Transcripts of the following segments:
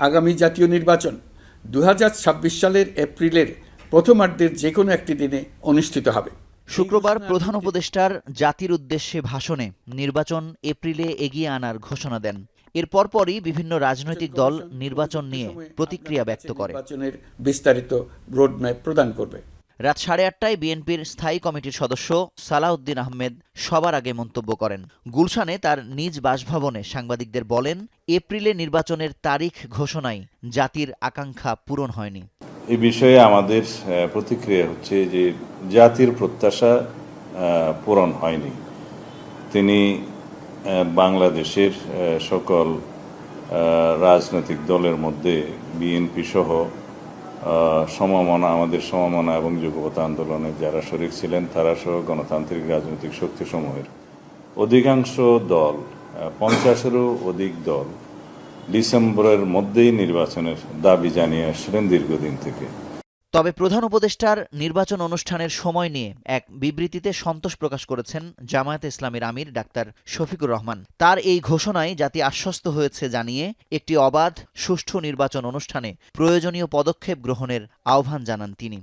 আগামী জাতীয় নির্বাচন 2026 সালের এপ্রিলের প্রথমার্ধের যে কোনো একটি দিনে অনুষ্ঠিত হবে। শুক্রবার প্রধান উপদেষ্টার জাতির উদ্দেশ্যে ভাষণে নির্বাচন এপ্রিলে এগিয়ে আনার ঘোষণা দেন। এর পরপরই বিভিন্ন রাজনৈতিক দল নির্বাচন নিয়ে প্রতিক্রিয়া ব্যক্ত করে। নির্বাচনের বিস্তারিত রোডম্যাপ প্রদান করবে। রাত 8:30টায় বিএনপির স্থায়ী কমিটির সদস্য সালাউদ্দিন আহমেদ সবার আগে মন্তব্য করেন। গুলশানে তার নিজ বাসভবনে সাংবাদিকদের বলেন, এপ্রিলে নির্বাচনের তারিখ ঘোষণায় জাতির আকাঙ্ক্ষা পূরণ হয়নি। এই বিষয়ে আমাদের প্রতিক্রিয়া হচ্ছে যে জাতির প্রত্যাশা পূরণ হয়নি। তিনি বাংলাদেশের সকল রাজনৈতিক দলের মধ্যে বিএনপি সহ আমাদের সমমনা এবং যুগপৎ আন্দোলনে যারা শরিক ছিলেন তারা সহ গণতান্ত্রিক রাজনৈতিক শক্তিসমূহের অধিকাংশ দল, 50-এরও অধিক দল ডিসেম্বরের মধ্যেই নির্বাচনের দাবি জানিয়ে আসছিলেন দীর্ঘদিন থেকে। তবে প্রধান উপদেষ্টার নির্বাচন অনুষ্ঠানের সময় নিয়ে এক বিবৃতিতে সন্তোষ প্রকাশ করেছেন জামায়াতে ইসলামীর আমির ডাক্তার শফিকুর রহমান। তার এই ঘোষণায় জাতি আশ্বস্ত হয়েছে জানিয়ে একটি অবাধ, সুষ্ঠু নির্বাচন অনুষ্ঠানে প্রয়োজনীয় পদক্ষেপ গ্রহণের আহ্বান জানান তিনি।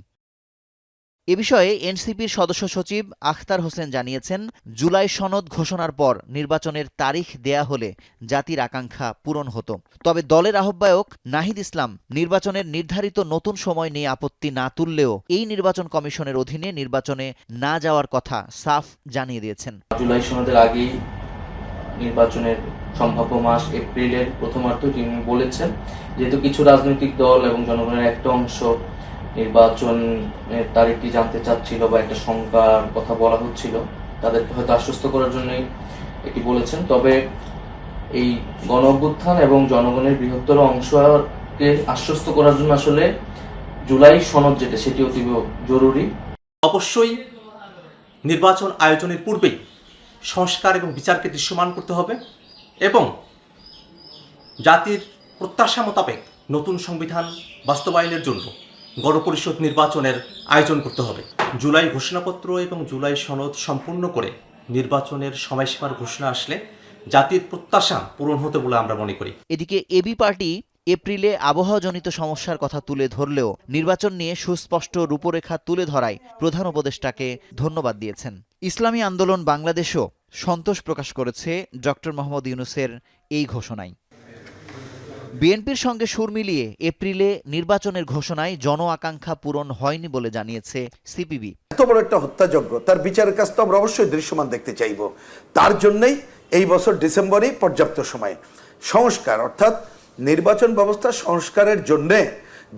এ বিষয়ে এনসিপির সদস্য সচিব আখতার হোসেন জানিয়েছেন, জুলাই সনদ ঘোষণার পর নির্বাচনের তারিখ দেয়া হলে জাতির আকাঙ্ক্ষা পূরণ হতো। তবে দলের আহ্বায়ক নাহিদ ইসলাম নির্বাচনের নির্ধারিত নতুন সময় নিয়ে আপত্তি না তুললেও এই নির্বাচন কমিশনের অধীনে নির্বাচনে না যাওয়ার কথা সাফ জানিয়ে দিয়েছেন। জুলাই সনদের আগেই নির্বাচনের সম্ভাব্য মাস এপ্রিলের প্রথমার্ধ তিনি বলেছেন, যেহেতু কিছু রাজনৈতিক দল এবং জনগণের একটা অংশ নির্বাচনের তারিখটি জানতে চাচ্ছিল বা একটা শঙ্কার কথা বলা হচ্ছিল, তাদেরকে হয়তো আশ্বস্ত করার জন্যই এটি বলেছেন। তবে এই গণ অভ্যুত্থান এবং জনগণের বৃহত্তর অংশকে আশ্বস্ত করার জন্য আসলে জুলাই সনদ যেটা, সেটি অতীব জরুরি। অবশ্যই নির্বাচন আয়োজনের পূর্বেই সংস্কার এবং বিচারকে দৃশ্যমান করতে হবে এবং জাতির প্রত্যাশা মোতাবেক নতুন সংবিধান বাস্তবায়নের জন্য গণপরিষদ নির্বাচনের আয়োজন করতে হবে। জুলাই ঘোষণাপত্র এবং জুলাই সনদ সম্পূর্ণ করে নির্বাচনের সময়সীমার ঘোষণা আসলে জাতির প্রত্যাশা পূরণ হতে বলে আমরা মনে করি। এদিকে এবি পার্টি এপ্রিলে আবহাওয়াজনিত সমস্যার কথা তুলে ধরলেও নির্বাচন নিয়ে সুস্পষ্ট রূপরেখা তুলে ধরায় প্রধান উপদেষ্টাকে ধন্যবাদ দিয়েছেন। ইসলামী আন্দোলন বাংলাদেশও সন্তোষ প্রকাশ করেছে ডক্টর মোহাম্মদ ইউনূসের এই ঘোষণায়। বিএনপির সঙ্গে সুর মিলিয়ে এপ্রিলে নির্বাচনের ঘোষণায় জন আকাঙ্ক্ষা পূরণ হয়নি বলে জানিয়েছে সিপিবি। এত বড় একটা হত্যাযজ্ঞ, তার বিচারের কাজ তো আমরা অবশ্যই দৃশ্যমান দেখতে চাইব। তার জন্যই এই বছর ডিসেম্বরেই পর্যাপ্ত সময় সংস্কার, অর্থাৎ নির্বাচন ব্যবস্থা সংস্কারের জন্যে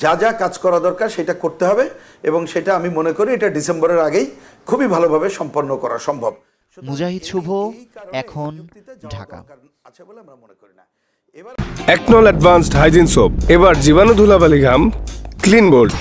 যা যা কাজ করা দরকার সেটা করতে হবে এবং সেটা আমি মনে করি এটা ডিসেম্বরের আগেই খুবই ভালোভাবে সম্পন্ন করা সম্ভব। মুজাহিদ শুভ, এখন ঢাকা। একনল অ্যাডভান্সড হাইজিন সোপ, এবার জীবাণু ধুলাবালি ঘাম ক্লিন বোল্ড।